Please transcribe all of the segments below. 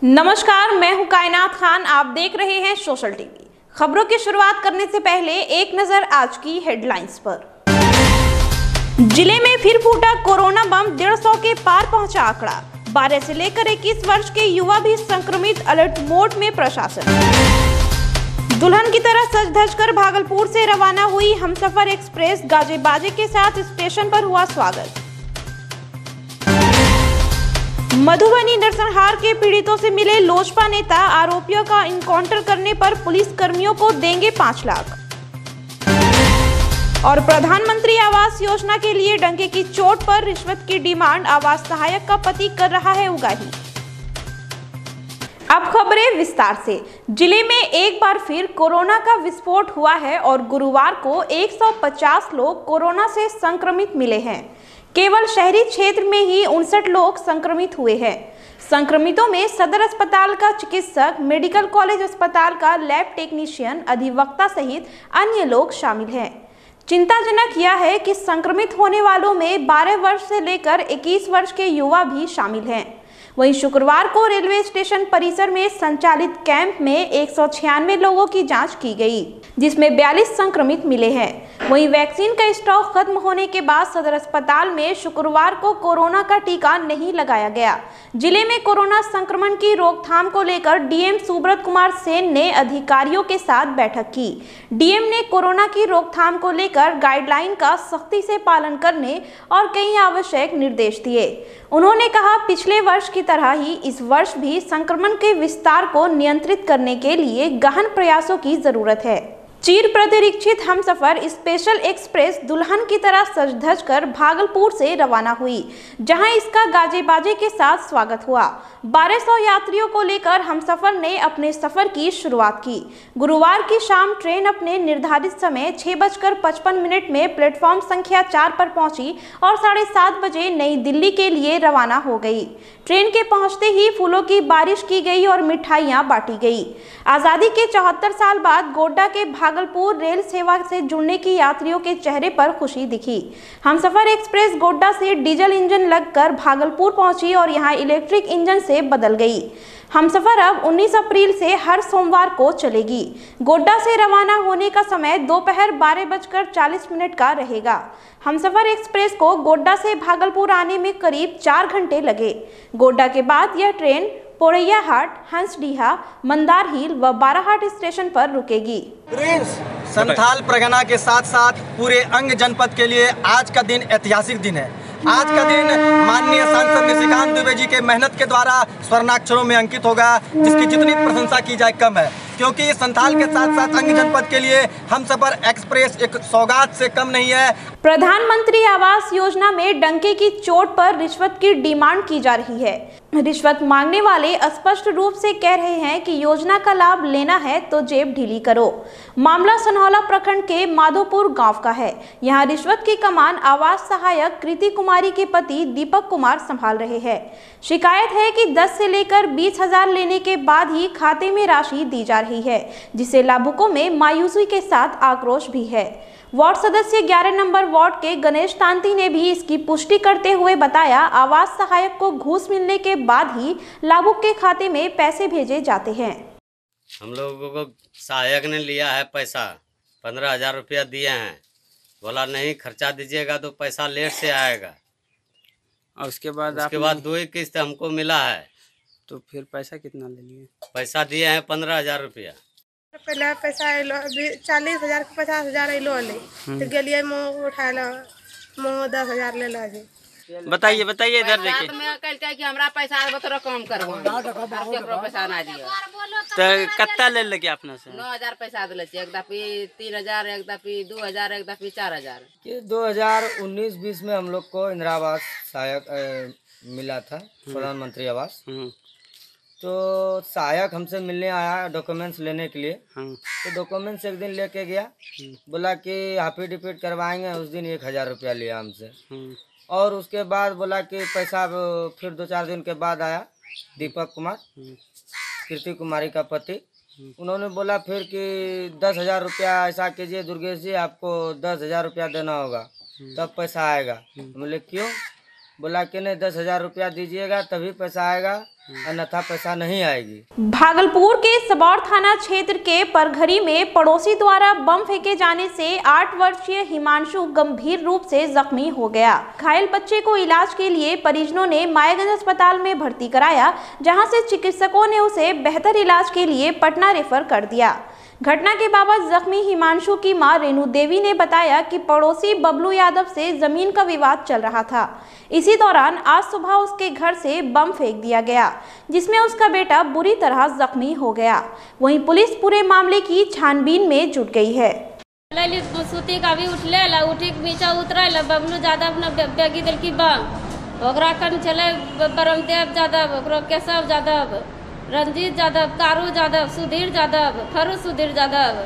नमस्कार, मैं हूं कायनात खान। आप देख रहे हैं सोशल टीवी। खबरों की शुरुआत करने से पहले एक नजर आज की हेडलाइंस पर। जिले में फिर फूटा कोरोना बम, 150 के पार पहुंचा आंकड़ा। 12 से लेकर 21 वर्ष के युवा भी संक्रमित, अलर्ट मोड में प्रशासन। दुल्हन की तरह सज धज कर भागलपुर से रवाना हुई हमसफर एक्सप्रेस, गाजे बाजे के साथ स्टेशन पर हुआ स्वागत। मधुबनी नरसंहार के पीड़ितों से मिले लोजपा नेता, आरोपियों का इनकाउंटर करने पर पुलिस कर्मियों को देंगे 5 लाख। और प्रधानमंत्री आवास योजना के लिए डंके की चोट पर रिश्वत की डिमांड, आवास सहायक का पति कर रहा है उगाही। अब खबरें विस्तार से। जिले में एक बार फिर कोरोना का विस्फोट हुआ है और गुरुवार को 150 लोग कोरोना से संक्रमित मिले हैं। केवल शहरी क्षेत्र में ही 59 लोग संक्रमित हुए हैं। संक्रमितों में सदर अस्पताल का चिकित्सक, मेडिकल कॉलेज अस्पताल का लैब टेक्नीशियन, अधिवक्ता सहित अन्य लोग शामिल हैं। चिंताजनक यह है कि संक्रमित होने वालों में 12 वर्ष से लेकर 21 वर्ष के युवा भी शामिल हैं। वहीं शुक्रवार को रेलवे स्टेशन परिसर में संचालित कैंप में 196 लोगों की जांच की गई, जिसमें 42 संक्रमित मिले हैं। वहीं वैक्सीन का स्टॉक खत्म होने के बाद सदर अस्पताल में शुक्रवार को कोरोना का टीका नहीं लगाया गया। जिले में कोरोना संक्रमण की रोकथाम को लेकर डीएम सुब्रत कुमार सेन ने अधिकारियों के साथ बैठक की। डीएम ने कोरोना की रोकथाम को लेकर गाइडलाइन का सख्ती से पालन करने और कई आवश्यक निर्देश दिए। उन्होंने कहा, पिछले वर्ष की तरह ही इस वर्ष भी संक्रमण के विस्तार को नियंत्रित करने के लिए गहन प्रयासों की जरूरत है। चिर प्रतीक्षित हमसफर स्पेशल एक्सप्रेस दुल्हन की तरह सज धज कर भागलपुर से रवाना हुई, जहां इसका गाजे बाजे के साथ स्वागत हुआ। 1200 यात्रियों को लेकर हमसफर ने अपने सफर की शुरुआत की। गुरुवार की शाम ट्रेन अपने निर्धारित समय 6:55 में प्लेटफॉर्म संख्या 4 पर पहुंची और 7:30 बजे नई दिल्ली के लिए रवाना हो गई। ट्रेन के पहुंचते ही फूलों की बारिश की गई और मिठाइयां बांटी गई। आजादी के 74 साल बाद गोड्डा के भागलपुर रेल सेवा से जुड़ने की यात्रियों के चेहरे पर खुशी दिखी। हमसफर एक्सप्रेस गोड्डा से डीजल इंजन लगकर भागलपुर पहुंची और यहां इलेक्ट्रिक इंजन से बदल गई। हमसफर अब 19 अप्रैल से हर सोमवार को चलेगी। गोड्डा से रवाना होने का समय दोपहर 12:40 का रहेगा। हमसफर एक्सप्रेस को गोड्डा से भागलपुर आने में करीब 4 घंटे लगे। गोड्डा के बाद यह ट्रेन पोरैयाहाट, हंसडीहा, मंदार हिल व बाराहाट स्टेशन पर रुकेगी। संथाल परगना के साथ साथ पूरे अंग जनपद के लिए आज का दिन ऐतिहासिक दिन है। आज का दिन माननीय सांसद निशिकांत दुबे जी के मेहनत के द्वारा स्वर्णाक्षरों में अंकित होगा, जिसकी जितनी प्रशंसा की जाए कम है, क्योंकि संथाल के साथ साथ अंग जनपद के लिए हमसफर एक्सप्रेस एक सौगात से कम नहीं है। प्रधानमंत्री आवास योजना में डंके की चोट पर रिश्वत की डिमांड की जा रही है। रिश्वत मांगने वाले स्पष्ट रूप से कह रहे हैं कि योजना का लाभ लेना है तो जेब ढीली करो। मामला सनहौला प्रखंड के माधोपुर गांव का है। यहां रिश्वत की कमान आवास सहायक कृति कुमारी के पति दीपक कुमार संभाल रहे हैं। शिकायत है कि 10 से लेकर 20,000 लेने के बाद ही खाते में राशि दी जा रही है, जिससे लाभुकों में मायूसी के साथ आक्रोश भी है। वार्ड सदस्य 11 नंबर वार्ड के गणेश तांती ने भी इसकी पुष्टि करते हुए बताया, आवास सहायक को घूस मिलने के बाद ही लाभुक के खाते में पैसे भेजे जाते हैं। हम लोगों को सहायक ने लिया है पैसा, 15,000 रुपया दिए हैं। बोला नहीं, खर्चा दीजिएगा तो पैसा लेट से आएगा। और उसके बाद 2 ही किस्त हमको मिला है। तो फिर पैसा कितना ले लिए? पैसा दिए हैं 15,000 रुपया। पहले पैसा अलो 40,000 के 50,000 अलो तो गलिए मुँह उठा लो, मुँह 10,000 ले लो जी। बताइए इधर देखिए। कि हमरा पैसा तो कम करबो, पैसा ना दियो तो कत्ता ले लगे अपना से? 9,000 पैसा दिले छी, एक दफी 3,000, एक दफी 2,000, एक दफी 4,000। ये 2019-20 में हम लोग को इंदिरा आवास सहायक मिला था, प्रधानमंत्री आवास। तो सहायक हमसे मिलने आया डॉक्यूमेंट्स लेने के लिए। तो डॉक्यूमेंट्स एक दिन लेके गया, बोला कि हाफी डिपीट करवाएंगे। उस दिन 1,000 रुपया लिया हमसे। और उसके बाद बोला कि पैसा फिर 2-4 दिन के बाद आया दीपक कुमार, कृति कुमारी का पति। उन्होंने बोला फिर कि 10,000 रुपया ऐसा कीजिए दुर्गेश जी, आपको 10,000 रुपया देना होगा तब पैसा आएगा। बोले क्यों? बोला कि नहीं 10,000 रुपया दीजिएगा तभी पैसा आएगा, अन्यथा पैसा नहीं आएगी। भागलपुर के सबौर थाना क्षेत्र के परघरी में पड़ोसी द्वारा बम फेंके जाने से 8 वर्षीय हिमांशु गंभीर रूप से जख्मी हो गया। घायल बच्चे को इलाज के लिए परिजनों ने मायागंज अस्पताल में भर्ती कराया, जहां से चिकित्सकों ने उसे बेहतर इलाज के लिए पटना रेफर कर दिया। घटना के बाबत जख्मी हिमांशु की मां रेणु देवी ने बताया कि पड़ोसी बबलू यादव से जमीन का विवाद चल रहा था। इसी दौरान आज सुबह उसके घर से बम फेंक दिया गया, जिसमें उसका बेटा बुरी तरह जख्मी हो गया। वहीं पुलिस पूरे मामले की छानबीन में जुट गई है। सूती का भी उठी नीचा उतरल बबलू यादव ने बेगी दिल की बम ओकरा कन चले ब्रह्मदेव यादव, केशव यादव, रंजीत यादव, कारू यादव, सुधीर यादव, फरू सुधीर यादव।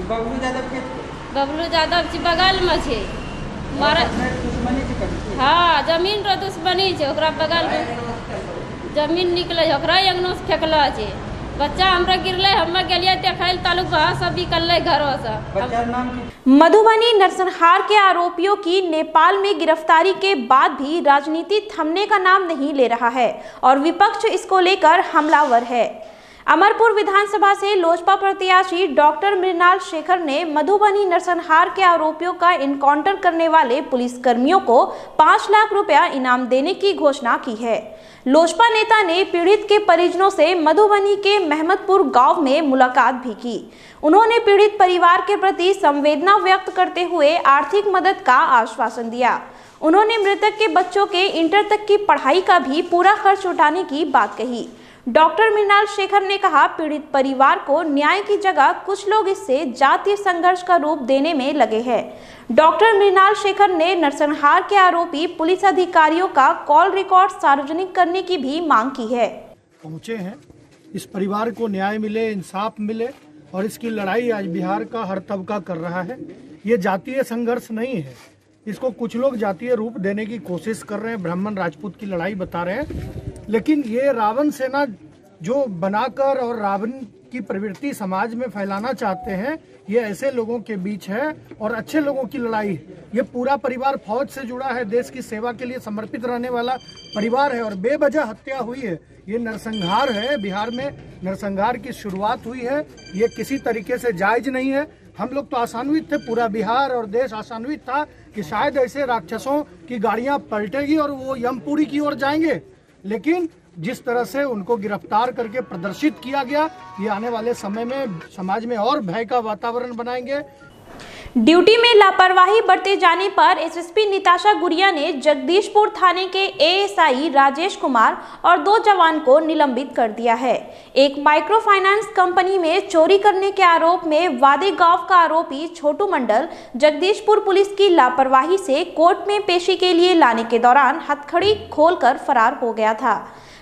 बबलू यादव की बगल में छे हाँ जमीन रो दुश्मनी छे, ओकरा बगल में जमीन निकले ओकरा अंगनो से फेंकला छे। बच्चा हमरा गिरले, हम गेलिए देखै तालुक बहा सब निकलले घरों से। मधुबनी नरसंहार के आरोपियों की नेपाल में गिरफ्तारी के बाद भी राजनीति थमने का नाम नहीं ले रहा है और विपक्ष इसको लेकर हमलावर है। अमरपुर विधानसभा से लोजपा प्रत्याशी डॉक्टर मृणाल शेखर ने मधुबनी नरसंहार के आरोपियों का इनकाउंटर करने वाले पुलिसकर्मियों को 5 लाख रुपया इनाम देने की घोषणा की है। लोजपा नेता ने पीड़ित के परिजनों से मधुबनी के महमदपुर गांव में मुलाकात भी की। उन्होंने पीड़ित परिवार के प्रति संवेदना व्यक्त करते हुए आर्थिक मदद का आश्वासन दिया। उन्होंने मृतक के बच्चों के इंटर तक की पढ़ाई का भी पूरा खर्च उठाने की बात कही। डॉक्टर मृणाल शेखर ने कहा, पीड़ित परिवार को न्याय की जगह कुछ लोग इससे जातीय संघर्ष का रूप देने में लगे हैं। डॉक्टर मृणाल शेखर ने नरसंहार के आरोपी पुलिस अधिकारियों का कॉल रिकॉर्ड सार्वजनिक करने की भी मांग की है। पहुंचे हैं, इस परिवार को न्याय मिले, इंसाफ मिले और इसकी लड़ाई आज बिहार का हर तबका कर रहा है। ये जातीय संघर्ष नहीं है, इसको कुछ लोग जातीय रूप देने की कोशिश कर रहे हैं, ब्राह्मण राजपूत की लड़ाई बता रहे हैं। लेकिन ये रावण सेना जो बनाकर और रावण की प्रवृत्ति समाज में फैलाना चाहते हैं, ये ऐसे लोगों के बीच है और अच्छे लोगों की लड़ाई है। ये पूरा परिवार फौज से जुड़ा है, देश की सेवा के लिए समर्पित रहने वाला परिवार है और बेवजह हत्या हुई है। ये नरसंहार है, बिहार में नरसंहार की शुरुआत हुई है, ये किसी तरीके से जायज नहीं है। हम लोग तो आशान्वित थे, पूरा बिहार और देश आशान्वित था कि शायद ऐसे राक्षसों की गाड़ियां पलटेगी और वो यमपुरी की ओर जाएंगे, लेकिन जिस तरह से उनको गिरफ्तार करके प्रदर्शित किया गया, ये आने वाले समय में समाज में और भय का वातावरण बनाएंगे। ड्यूटी में लापरवाही बरते जाने पर एसएसपी निताशा गुड़िया ने जगदीशपुर थाने के एएसआई राजेश कुमार और 2 जवान को निलंबित कर दिया है। एक माइक्रो फाइनेंस कंपनी में चोरी करने के आरोप में वादे गांव का आरोपी छोटू मंडल जगदीशपुर पुलिस की लापरवाही से कोर्ट में पेशी के लिए लाने के दौरान हथकड़ी खोलकर फरार हो गया था।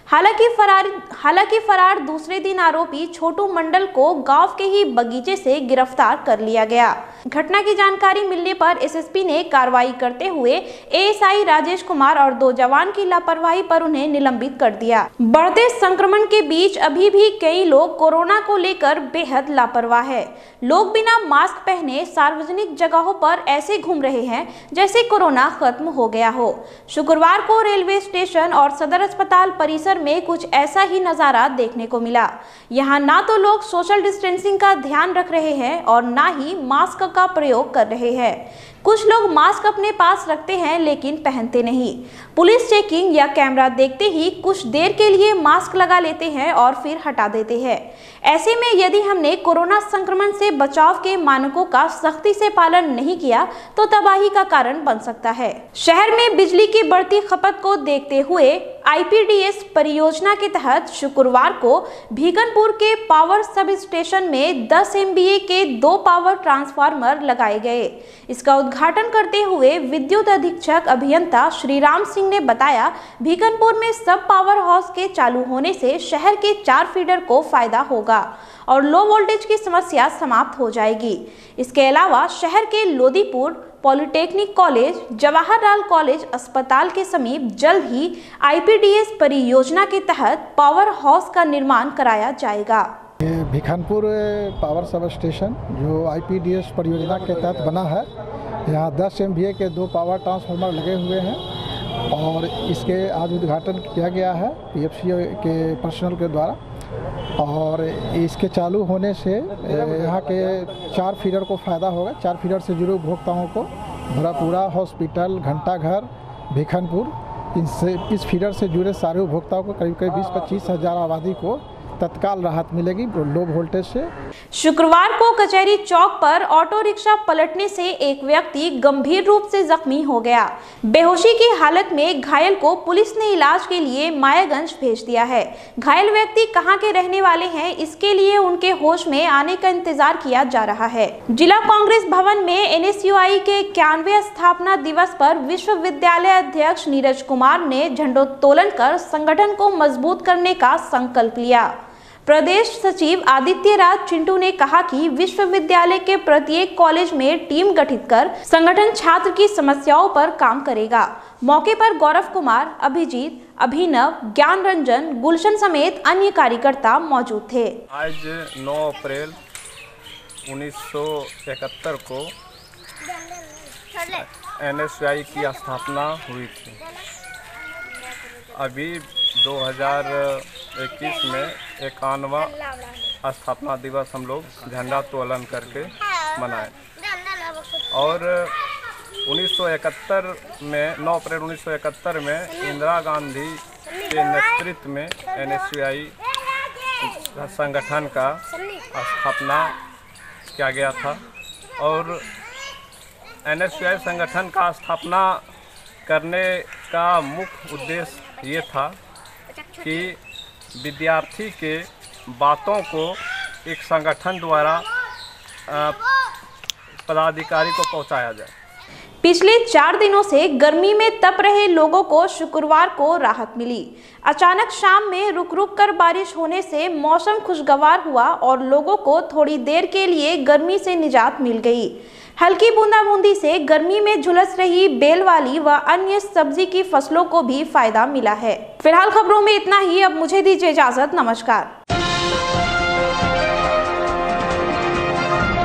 हालांकि फरार दूसरे दिन आरोपी छोटू मंडल को गांव के ही बगीचे से गिरफ्तार कर लिया गया। घटना की जानकारी मिलने पर एसएसपी ने कार्रवाई करते हुए एएसआई राजेश कुमार और 2 जवान की लापरवाही पर उन्हें निलंबित कर दिया। बढ़ते संक्रमण के बीच अभी भी कई लोग कोरोना को लेकर बेहद लापरवाह है। लोग बिना मास्क पहने सार्वजनिक जगहों पर ऐसे घूम रहे हैं जैसे कोरोना खत्म हो गया हो। शुक्रवार को रेलवे स्टेशन और सदर अस्पताल परिसर में कुछ ऐसा ही नजारा देखने को मिला। यहाँ ना तो लोग सोशल डिस्टेंसिंग का ध्यान रख रहे हैं और ना ही मास्क का प्रयोग कर रहे हैं। कुछ लोग मास्क अपने पास रखते हैं लेकिन पहनते नहीं। पुलिस चेकिंग या कैमरा देखते ही कुछ देर के लिए मास्क लगा लेते हैं और फिर हटा देते हैं। ऐसे में यदि हमने कोरोना संक्रमण से बचाव के मानकों का सख्ती से पालन नहीं किया तो तबाही का कारण बन सकता है। शहर में बिजली की बढ़ती खपत को देखते हुए आईपीडीएस परियोजना के तहत शुक्रवार को भीगनपुर के पावर सब स्टेशन में 10 MVA के 2 पावर ट्रांसफार्मर लगाए गए। इसका उद्घाटन करते हुए विद्युत अधीक्षक अभियंता श्रीराम सिंह ने बताया, भीगनपुर में सब पावर हाउस के चालू होने से शहर के 4 फीडर को फायदा होगा और लो वोल्टेज की समस्या समाप्त हो जाएगी। इसके अलावा शहर के Lodipur polytechnic college, Jawaharlal college अस्पताल के समीप जल्द ही आईपीडीएस परियोजना के तहत पावर हाउस का निर्माण कराया जाएगा। भीखनपुर पावर सब स्टेशन जो आईपीडीएस परियोजना के तहत बना है, यहाँ 10 MVA के 2 पावर ट्रांसफार्मर लगे हुए हैं और इसके आज उद्घाटन किया गया है पीएफसी के पर्सनल के द्वारा। और इसके चालू होने से यहाँ के 4 फीडर को फ़ायदा होगा। 4 फीडर से जुड़े उपभोक्ताओं को भरापुरा हॉस्पिटल, घंटाघर, भिखनपुर, इस फीडर से जुड़े सारे उपभोक्ताओं को करीब 20-25 हज़ार आबादी को तत्काल राहत मिलेगी लो वोल्टेज से। शुक्रवार को कचहरी चौक पर ऑटो रिक्शा पलटने से एक व्यक्ति गंभीर रूप से जख्मी हो गया। बेहोशी की हालत में घायल को पुलिस ने इलाज के लिए मायागंज भेज दिया है। घायल व्यक्ति कहां के रहने वाले हैं, इसके लिए उनके होश में आने का इंतजार किया जा रहा है। जिला कांग्रेस भवन में एनएसयूआई के 91वें स्थापना दिवस पर विश्वविद्यालय अध्यक्ष नीरज कुमार ने झंडोत्तोलन कर संगठन को मजबूत करने का संकल्प लिया। प्रदेश सचिव आदित्य राज चिंटू ने कहा कि विश्वविद्यालय के प्रत्येक कॉलेज में टीम गठित कर संगठन छात्र की समस्याओं पर काम करेगा। मौके पर गौरव कुमार, अभिजीत, अभिनव, ज्ञान रंजन, गुलशन समेत अन्य कार्यकर्ता मौजूद थे। आज 9 अप्रैल 1971 को एनएसयूआई की स्थापना हुई थी। अभी 2021 में 91वां स्थापना दिवस हम लोग झंडा तोलन करके मनाए। और 1971 में 9 अप्रैल 1971 में इंदिरा गांधी के नेतृत्व में एनएसयूआई संगठन का स्थापना किया गया था। और एनएसयूआई संगठन का स्थापना करने का मुख्य उद्देश्य ये था कि विद्यार्थी के बातों को एक संगठन द्वारा पदाधिकारी को पहुंचाया जाए। पिछले 4 दिनों से गर्मी में तप रहे लोगों को शुक्रवार को राहत मिली। अचानक शाम में रुक रुक कर बारिश होने से मौसम खुशगवार हुआ और लोगों को थोड़ी देर के लिए गर्मी से निजात मिल गई। हल्की बूंदाबूंदी से गर्मी में झुलस रही बेल वाली व अन्य सब्जी की फसलों को भी फायदा मिला है। फिलहाल खबरों में इतना ही। अब मुझे दीजिए इजाजत। नमस्कार।